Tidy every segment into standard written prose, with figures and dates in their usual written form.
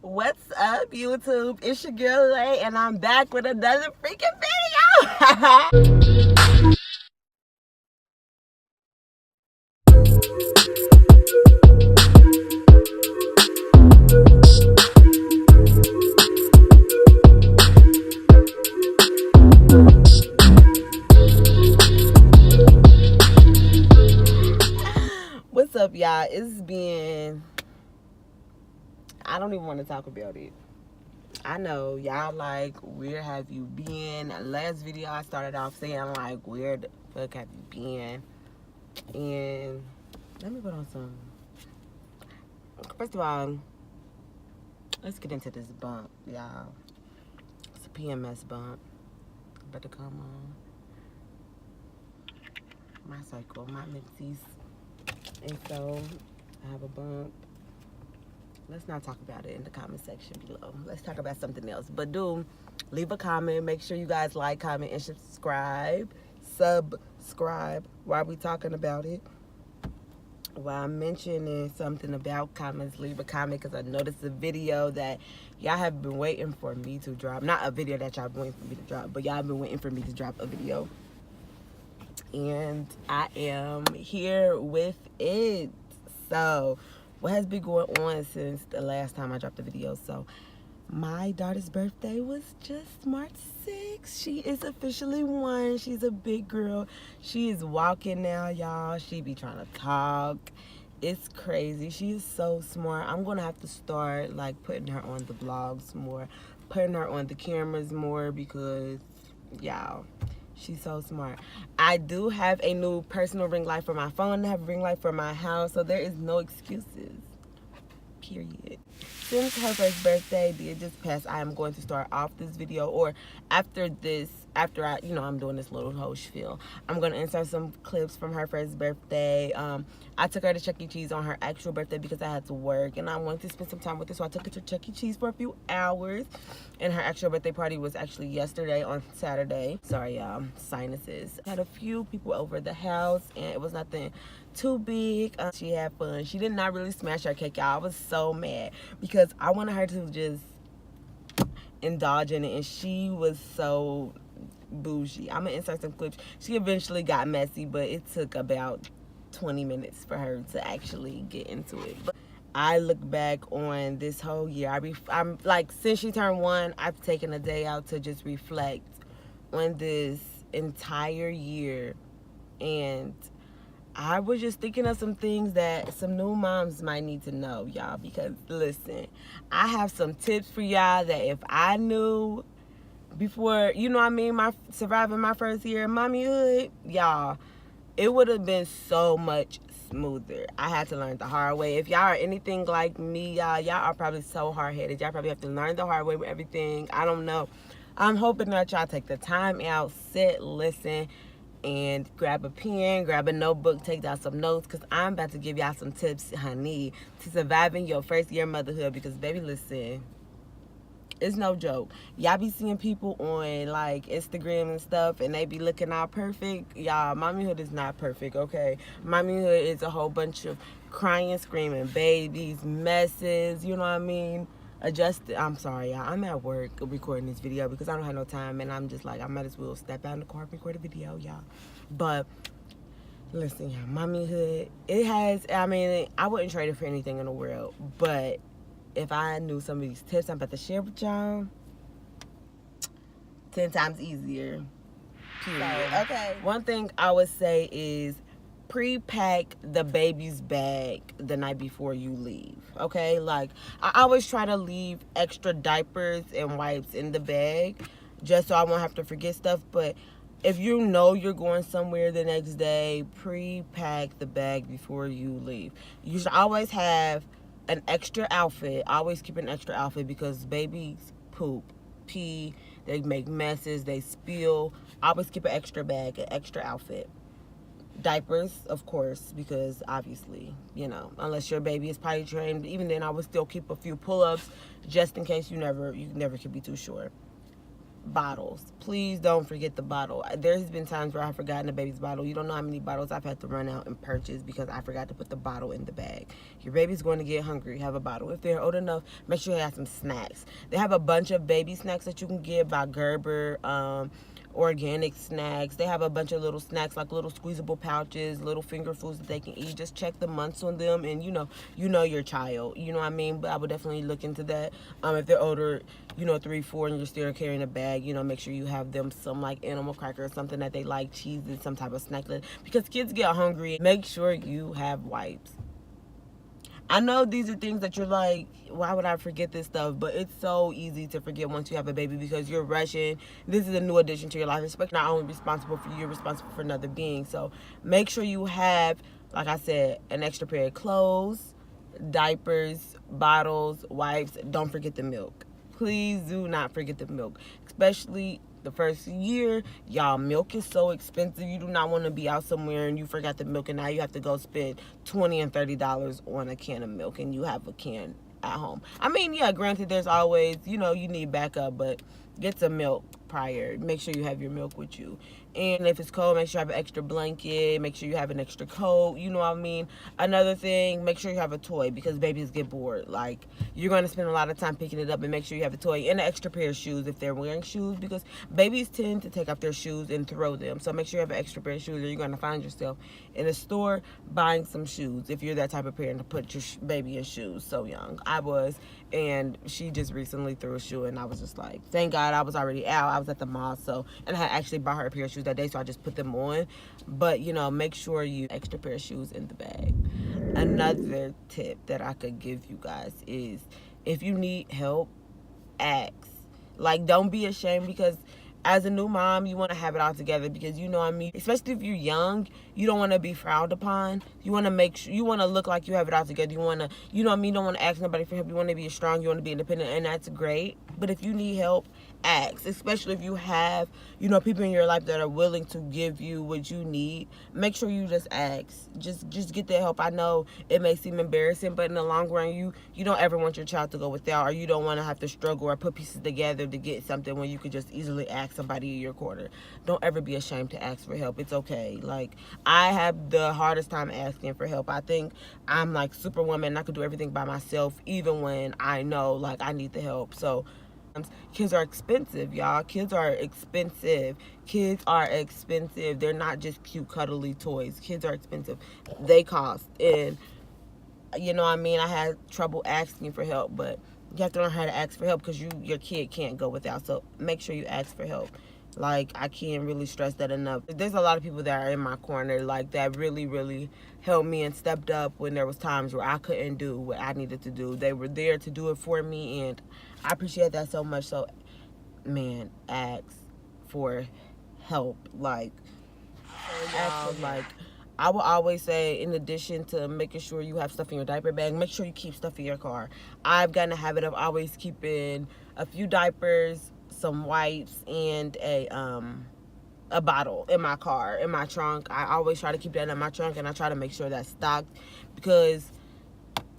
What's up, YouTube? It's your girl Lay, and I'm back with another freaking video. What's up, y'all? It's been, I don't even want to talk about it. I know y'all like, where have you been? Last video I started off saying like, where the fuck have you been? And let me put on some. First of all, let's get into this bump, y'all. It's a PMS bump. About to come on my cycle, my menses. And so I have a bump. Let's not talk about it in the comment section below. Let's talk about something else. But do leave a comment. Make sure you guys like, comment, and subscribe. Subscribe while we talking about it. While I'm mentioning something about comments, leave a comment because I noticed a video that y'all have been waiting for me to drop. Not a video that y'all been waiting for me to drop, but y'all been waiting for me to drop a video. And I am here with it. So what has been going on since the last time I dropped a video? So my daughter's birthday was just March 6th. She is officially 1. She's a big girl. She is walking now, y'all. She be trying to talk. It's crazy. She is so smart. I'm gonna have to start like putting her on the vlogs more, putting her on the cameras more, because y'all, she's so smart. I do have a new personal ring light for my phone. I have a ring light for my house, so there is no excuses. Period. Since her first birthday did just pass, I am going to start off this video, or after I, I'm doing this little whole spiel, I'm going to insert some clips from her first birthday. I took her to Chuck E. Cheese on her actual birthday because I had to work and I wanted to spend some time with her, so I took her to Chuck E. Cheese for a few hours. And her actual birthday party was actually yesterday on Saturday. Sorry, y'all, sinuses. Had a few people over the house and it was nothing too big. She had fun. She did not really smash her cake, y'all. I was so mad because I wanted her to just indulge in it, and she was so bougie. I'm gonna insert some clips. She eventually got messy, but it took about 20 minutes for her to actually get into it. But I look back on this whole year. I'm like, since she turned 1, I've taken a day out to just reflect on this entire year, and I was just thinking of some things that some new moms might need to know, y'all, because listen, I have some tips for y'all that if I knew before, surviving my first year of mommyhood, y'all, it would have been so much smoother. I had to learn the hard way. If y'all are anything like me, y'all are probably so hard-headed. Y'all probably have to learn the hard way with everything. I don't know. I'm hoping that y'all take the time out, sit, listen, and grab a pen, grab a notebook, take down some notes, because I'm about to give y'all some tips, honey, to surviving your first year of motherhood. Because, baby, listen, it's no joke. Y'all be seeing people on, like, Instagram and stuff, and they be looking all perfect. Y'all, mommyhood is not perfect, okay? Mommyhood is a whole bunch of crying, screaming babies, messes, you know what I mean? I'm sorry, y'all. I'm at work recording this video because I don't have no time, and I'm just like, I might as well step out in the car and record a video, y'all. But listen, y'all, mommyhood, I wouldn't trade it for anything in the world. But if I knew some of these tips I'm about to share with y'all, 10 times easier. Period. So, okay. One thing I would say is pre-pack the baby's bag the night before you leave, okay? Like, I always try to leave extra diapers and wipes in the bag just so I won't have to forget stuff. But if you know you're going somewhere the next day, pre-pack the bag before you leave. You should always have an extra outfit. Always keep an extra outfit, because babies poop, pee, they make messes, they spill. Always keep an extra bag, an extra outfit. Diapers, of course, because obviously, unless your baby is potty trained, even then I would still keep a few pull-ups just in case. You never can be too sure. bottles. Please don't forget the bottle. There has been times where I've forgotten a baby's bottle. You don't know how many bottles I've had to run out and purchase because I forgot to put the bottle in the bag. Your baby's going to get hungry. Have a bottle. If they're old enough, make sure you have some snacks. They have a bunch of baby snacks that you can get by Gerber. Organic snacks. They have a bunch of little snacks like little squeezable pouches, little finger foods that they can eat. Just check the months on them, and you know your child. You know what I mean? But I would definitely look into that. If they're older, 3, 4, and you're still carrying a bag, make sure you have them some like animal cracker or something that they like, cheese and some type of snack, because kids get hungry. Make sure you have wipes. I know these are things that you're like, why would I forget this stuff? But it's so easy to forget once you have a baby because you're rushing. This is a new addition to your life. You're not only responsible for you, you're responsible for another being. So make sure you have, like I said, an extra pair of clothes, diapers, bottles, wipes. Don't forget the milk. Please do not forget the milk, especially the first year. Y'all, milk is so expensive. You do not want to be out somewhere and you forgot the milk and now you have to go spend $20 and $30 on a can of milk and you have a can at home. I mean, yeah, granted, there's always, you need backup, but get some milk prior. Make sure you have your milk with you. And if it's cold, make sure you have an extra blanket. Make sure you have an extra coat. You know what I mean? Another thing, make sure you have a toy because babies get bored. Like, you're going to spend a lot of time picking it up, and make sure you have a toy and an extra pair of shoes if they're wearing shoes, because babies tend to take off their shoes and throw them. So make sure you have an extra pair of shoes, or you're going to find yourself in a store buying some shoes if you're that type of parent to put your baby in shoes so young. I was, and she just recently threw a shoe, and I was just like, thank God I was already out. I was at the mall, and I had actually bought her a pair of shoes that day, so I just put them on. But make sure you extra pair of shoes in the bag. Another tip that I could give you guys is, if you need help, ask. Like, don't be ashamed, because as a new mom, you want to have it all together, because especially if you're young, you don't want to be frowned upon. You want to make sure, you want to look like you have it all together. You want to, you don't want to ask nobody for help. You want to be strong. You want to be independent, and that's great. But if you need help, ask. Especially if you have, people in your life that are willing to give you what you need. Make sure you just ask. Just get that help. I know it may seem embarrassing, but in the long run, you don't ever want your child to go without, or you don't want to have to struggle or put pieces together to get something when you could just easily ask somebody in your corner. Don't ever be ashamed to ask for help. It's okay. Like, I have the hardest time asking for help. I think I'm like Superwoman, and I could do everything by myself, even when I know like I need the help. So kids are expensive, y'all. Kids are expensive. They're not just cute, cuddly toys. Kids are expensive. They cost. And, I had trouble asking for help, but you have to learn how to ask for help, because your kid can't go without. So make sure you ask for help. Like, I can't really stress that enough. There's a lot of people that are in my corner, like, that really, really helped me and stepped up when there was times where I couldn't do what I needed to do. They were there to do it for me, and I appreciate that so much. So, man, ask for help. Like, I will always say, in addition to making sure you have stuff in your diaper bag, make sure you keep stuff in your car. I've gotten a habit of always keeping a few diapers, some wipes, and a bottle in my car, in my trunk. I always try to keep that in my trunk, and I try to make sure that's stocked, because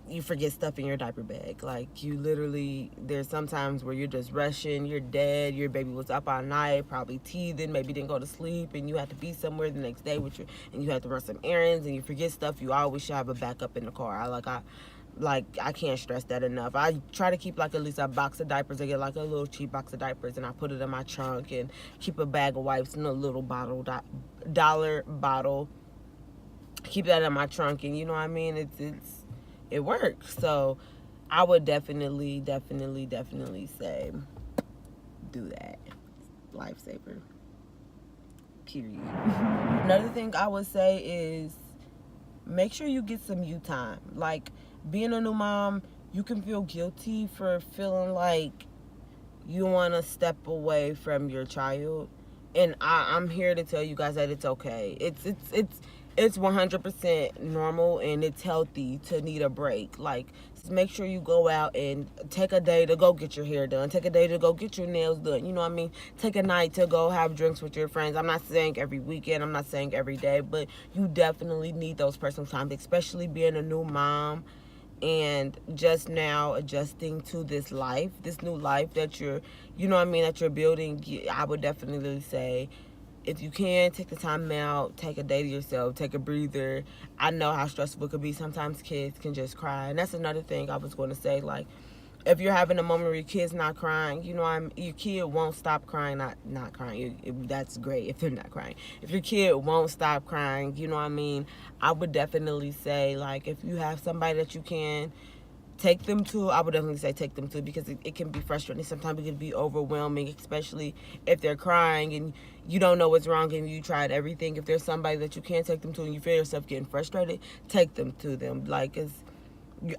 you forget stuff in your diaper bag. Like, you literally, there's sometimes where you're just rushing, you're dead, your baby was up all night, probably teething, maybe didn't go to sleep, and you have to be somewhere the next day and you have to run some errands, and you forget stuff. You always should have a backup in the car. I can't stress that enough. I try to keep, like, at least a box of diapers. I get, like, a little cheap box of diapers, and I put it in my trunk, and keep a bag of wipes in a little bottle, dollar bottle. Keep that in my trunk, and you know what I mean? It works. So I would definitely say do that. Lifesaver. Period. Another thing I would say is make sure you get some you time. Like, being a new mom, you can feel guilty for feeling like you want to step away from your child, and I'm here to tell you guys that it's okay. It's 100% normal, and it's healthy to need a break. Like, just make sure you go out and take a day to go get your hair done. Take a day to go get your nails done. You know what I mean? Take a night to go have drinks with your friends. I'm not saying every weekend. I'm not saying every day. But you definitely need those personal times, especially being a new mom. and just now adjusting to this life, this new life that you're, you know what I mean, that you're building, I would definitely say, if you can, take the time out, take a day to yourself, take a breather. I know how stressful it could be. Sometimes kids can just cry. And that's another thing I was going to say. Like, if you're having a moment where your kid's not crying, you know, your kid won't stop crying, not crying. That's great if they're not crying. If your kid won't stop crying, you know what I mean, I would definitely say, like, if you have somebody that you can take them to, I would definitely say take them to, because it can be frustrating. Sometimes it can be overwhelming, especially if they're crying and you don't know what's wrong and you tried everything. If there's somebody that you can't take them to and you feel yourself getting frustrated, take them to them. Like,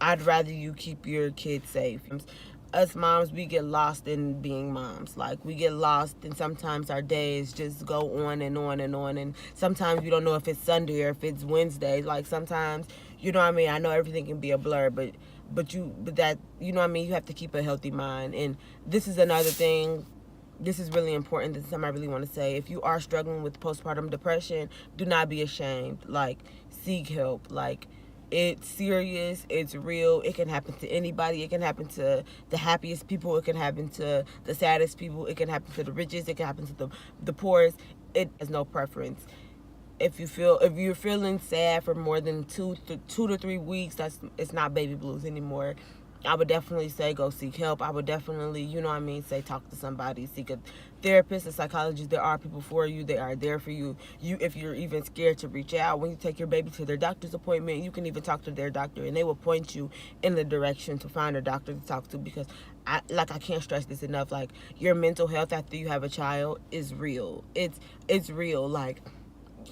I'd rather you keep your kids safe. Us moms, we get lost in being moms. Like, we get lost, and sometimes our days just go on and on and on. And sometimes you don't know if it's Sunday or if it's Wednesday. Like, sometimes, you know what I mean? I know everything can be a blur, but that, you know what I mean, you have to keep a healthy mind. And this is another thing, this is really important. This is something I really want to say. If you are struggling with postpartum depression, do not be ashamed. Like, seek help. Like, it's serious, it's real. It can happen to anybody. It can happen to the happiest people. It can happen to the saddest people. It can happen to the richest. It can happen to the poorest. It has no preference. If you're feeling sad for more than 2 to 3 weeks, it's not baby blues anymore. I would definitely say go seek help. I would definitely, you know what I mean, say talk to somebody, seek a therapist, a psychologist. There are people for you. They are there for you. If you're even scared to reach out, when you take your baby to their doctor's appointment, you can even talk to their doctor, and they will point you in the direction to find a doctor to talk to, because I can't stress this enough. Like, your mental health after you have a child is real. It's real. Like,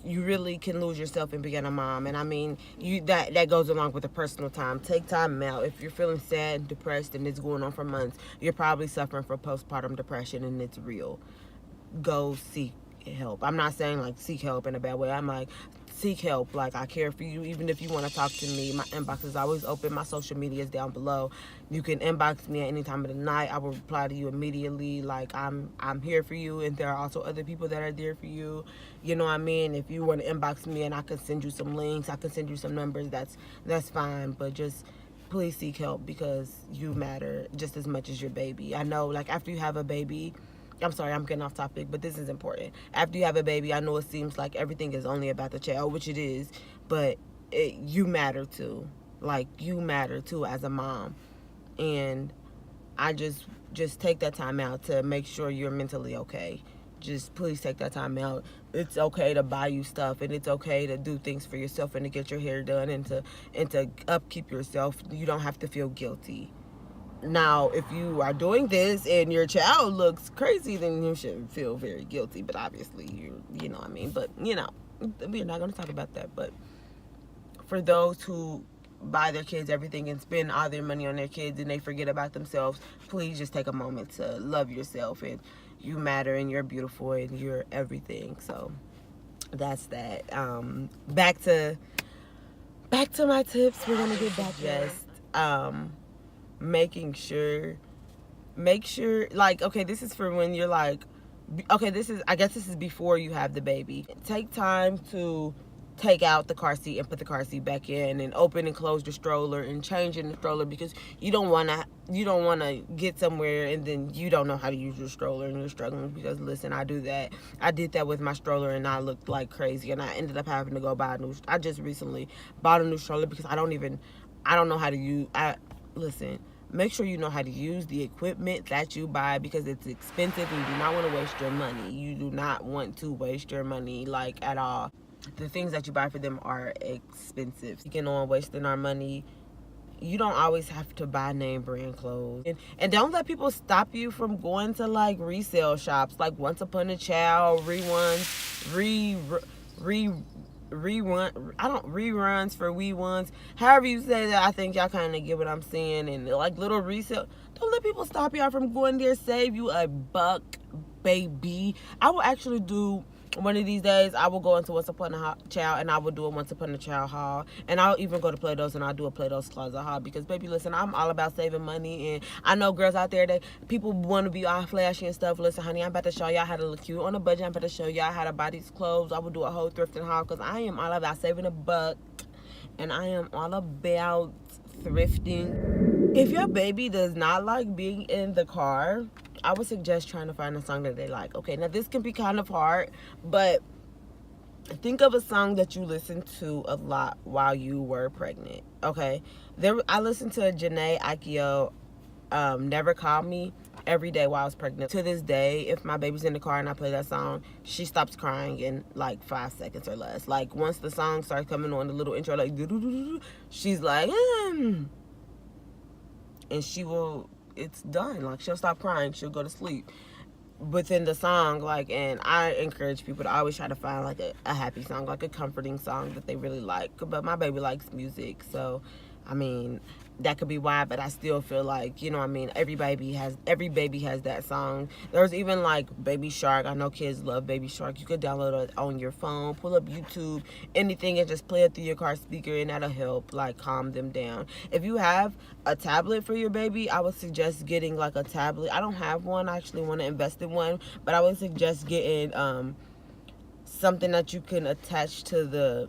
you really can lose yourself in being a mom. And I mean, that goes along with the personal time. Take time out. If you're feeling sad and depressed and it's going on for months, you're probably suffering from postpartum depression, and it's real. Go seek help. I'm not saying like seek help in a bad way. I'm like, seek help. Like, I care for you. Even if you want to talk to me, my inbox is always open. My social media is down below. You can inbox me at any time of the night. I will reply to you immediately. Like, I'm here for you, and there are also other people that are there for you. You know what I mean? If you want to inbox me and I can send you some links, I can send you some numbers, that's fine. But just please seek help, because you matter just as much as your baby. I know, like, after you have a baby, I'm sorry, I'm getting off topic, but this is important. After you have a baby, I know it seems like everything is only about the child, which it is, but you matter too. Like, you matter too as a mom. And I just take that time out to make sure you're mentally okay. Just please take that time out. It's okay to buy you stuff, and it's okay to do things for yourself, and to get your hair done, and to upkeep yourself. You don't have to feel guilty. Now, if you are doing this and your child looks crazy, then you should feel very guilty. But obviously, you know what I mean. But, you know, we're not going to talk about that. But for those who buy their kids everything and spend all their money on their kids and they forget about themselves, please just take a moment to love yourself. And you matter, and you're beautiful, and you're everything. So that's that. Back to my tips. We're going to get back just make sure, like, okay, this is for when you're like, okay, I guess this is before you have the baby. Take time to take out the car seat and put the car seat back in, and open and close the stroller and change in the stroller, because you don't want to get somewhere and then you don't know how to use your stroller and you're struggling. Because listen, I do that. I did that with my stroller, and I looked like crazy, and I ended up having to go buy I just recently bought a new stroller, because I don't know how to use. Listen, make sure you know how to use the equipment that you buy, because it's expensive, and you do not want to waste your money. You do not want to waste your money, like, at all. The things that you buy for them are expensive. Speaking on wasting our money, you don't always have to buy name brand clothes. And don't let people stop you from going to, like, resale shops, like Once Upon a Child, reruns for we ones, however you say that. I think y'all kind of get what I'm saying. And like little resale, don't let people stop y'all from going there. Save you a buck, baby. I will actually do one of these days. I will go into Once Upon a Child, and I will do a Once Upon a Child haul, and I'll even go to Play-Dohs, and I'll do a Play-Dohs closet haul, because baby, listen, I'm all about saving money. And I know girls out there, that people want to be all flashy and stuff. Listen, honey, I'm about to show y'all how to look cute on a budget. I'm about to show y'all how to buy these clothes. I will do a whole thrifting haul, because I am all about saving a buck, and I am all about thrifting. If your baby does not like being in the car, I would suggest trying to find a song that they like. Okay, now this can be kind of hard, but think of a song that you listened to a lot while you were pregnant. Okay, I listened to Janae Aikio, Never Call Me, every day while I was pregnant. To this day, if my baby's in the car and I play that song, she stops crying in like 5 seconds or less. Like once the song starts coming on, the little intro, like she's like, and she will. It's done. Like she'll stop crying. She'll go to sleep within the song. Like, and I encourage people to always try to find like a happy song, like a comforting song that they really like. But my baby likes music, so I mean, that could be why, but I still feel like, you know what I mean, every baby has that song. There's even like Baby Shark. I know kids love Baby Shark. You could download it on your phone, pull up YouTube, anything, and just play it through your car speaker, and that'll help like calm them down. If you have a tablet for your baby, I would suggest getting like a tablet. I don't have one. I actually want to invest in one, but I would suggest getting something that you can attach to this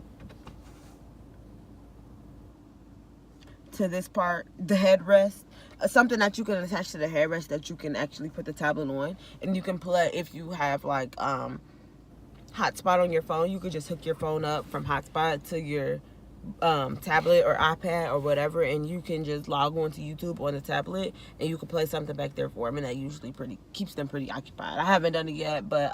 part, the headrest, something that you can attach to the headrest that you can actually put the tablet on, and you can play. If you have like hotspot on your phone, you could just hook your phone up from hotspot to your tablet or iPad or whatever, and you can just log on to YouTube on the tablet, and you can play something back there for them, and that usually keeps them pretty occupied. I haven't done it yet, but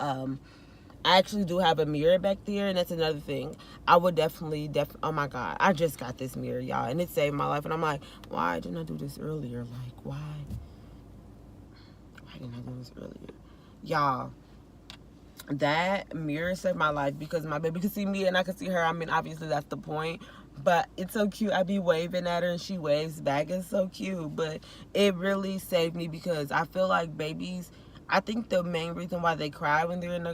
I actually do have a mirror back there, and that's another thing. I would definitely, oh my God, I just got this mirror, y'all, and it saved my life. And I'm like, why didn't I do this earlier? Like, why didn't I do this earlier? Y'all, that mirror saved my life because my baby could see me and I could see her. I mean, obviously that's the point, but it's so cute. I be waving at her and she waves back. It's so cute, but it really saved me because I feel like babies, I think the main reason why they cry when they're in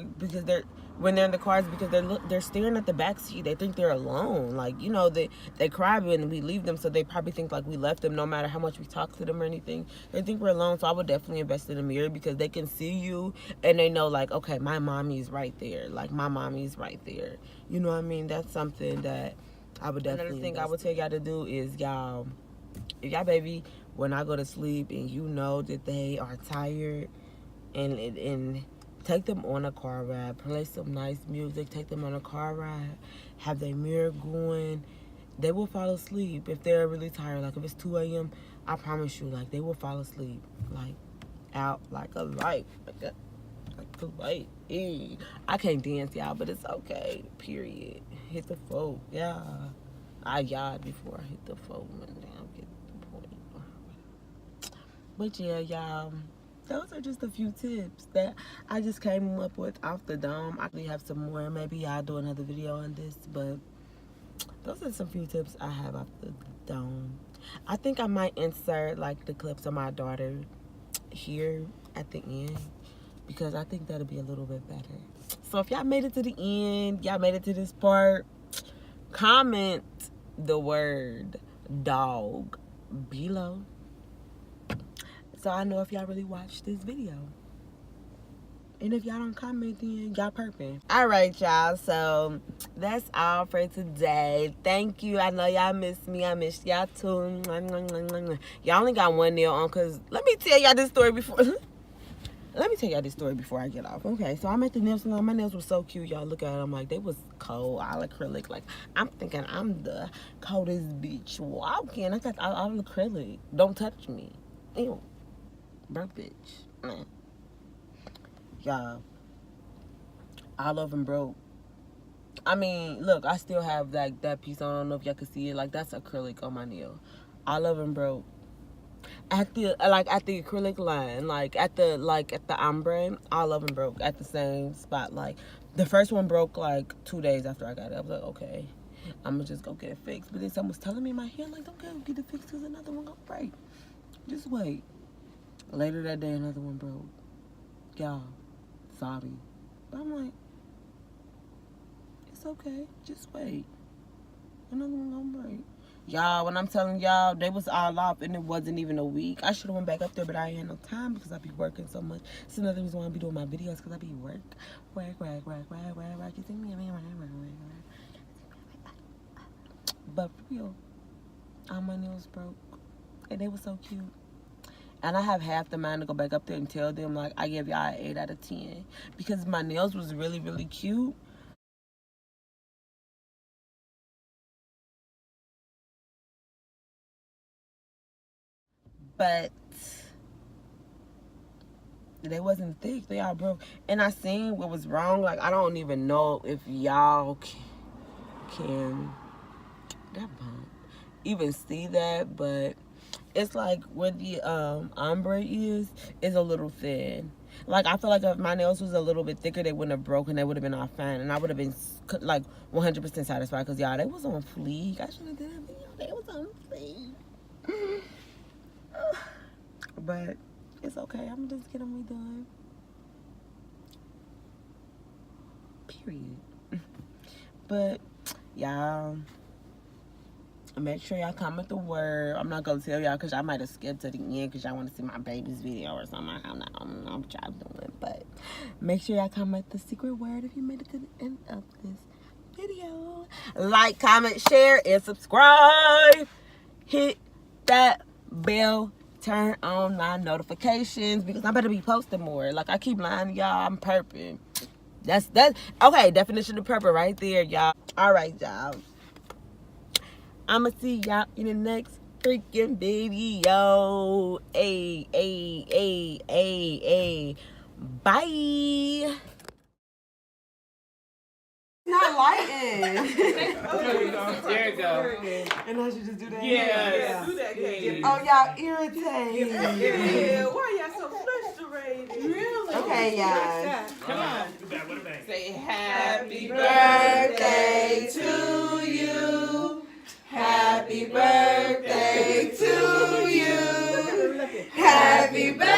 the car is because they're staring at the back seat. They think they're alone. Like, you know, they cry when we leave them, so they probably think like we left them no matter how much we talk to them or anything. They think we're alone. So I would definitely invest in a mirror because they can see you and they know like, okay, my mommy's right there. Like my mommy's right there. You know what I mean? That's something that I would definitely. Another thing I would tell y'all to do is if y'all baby, when I go to sleep and you know that they are tired, and take them on a car ride, play some nice music, take them on a car ride, have their mirror going, they will fall asleep if they're really tired. Like if it's 2 a.m., I promise you, like they will fall asleep, like out like a light, like a light. I can't dance, y'all, but it's okay. Period. Hit the folk, yeah. I yawed before I hit the folk, and now get the point. But yeah, y'all. Those are just a few tips that I just came up with off the dome. I actually have some more. Maybe I'll do another video on this, but those are some few tips I have off the dome. I think I might insert like the clips of my daughter here at the end because I think that'll be a little bit better. So if y'all made it to the end, y'all made it to this part, comment the word dog below, so I know if y'all really watched this video. And if y'all don't comment, then y'all perping. Alright, y'all. So that's all for today. Thank you. I know y'all missed me. I missed y'all too. Y'all only got one nail on because let me tell y'all this story before. Let me tell y'all this story before I get off. Okay, so I'm at the nail salon. My nails were so cute, y'all. Look at them. Like, they was cold, all acrylic. Like, I'm thinking I'm the coldest bitch walking. I got all acrylic. Don't touch me. Ew. Broke bitch. Man. Y'all, all of them broke. I mean, look, I still have that piece on. I don't know if y'all can see it. Like, that's acrylic on my nail. All of them broke. At the acrylic line, at the ombre, all of them broke at the same spot. Like, the first one broke like 2 days after I got it. I was like, okay, I'm gonna just go get it fixed. But then someone was telling me in my hair, like, don't go get it fixed because another one gonna break. Just wait. Later that day, another one broke. Y'all, sorry. But I'm like, it's okay. Just wait. Another one gonna break. Y'all, when I'm telling y'all, they was all off and it wasn't even a week. I should have went back up there, but I ain't had no time because I be working so much. It's another reason why I be doing my videos because I be work. You see me? But for real, All my nails broke. And they were so cute. And I have half the mind to go back up there and tell them, like, I give y'all an 8 out of 10. Because my nails was really, really cute. But they wasn't thick. They all broke. And I seen what was wrong. Like, I don't even know if y'all can that bump even see that, but it's like where the ombre is a little thin. Like, I feel like if my nails was a little bit thicker, they wouldn't have broken. They would have been all fine, and I would have been like 100% satisfied. Cause y'all, they was on fleek. I should have did a video. They was on fleek. But it's okay. I'm just getting them redone. Period. But y'all, make sure y'all comment the word. I'm not gonna tell y'all because y'all might have skipped to the end because y'all want to see my baby's video or something. I don't know what y'all doing, but make sure y'all comment the secret word if you made it to the end of this video. Like, comment, share, and subscribe. Hit that bell. Turn on my notifications because I better be posting more. Like, I keep lying to y'all. I'm perping. That's okay. Definition of purple right there, y'all. All right, y'all. I'ma see y'all in the next freaking video. Bye. Not lighting. There you go. There you go. And I should just do that. Yeah. Do that, Kate. Oh, y'all irritating. Yeah, why y'all so frustrated? Really? Okay, y'all. Come on. Say happy birthday to you. Happy birthday to you. Happy birthday.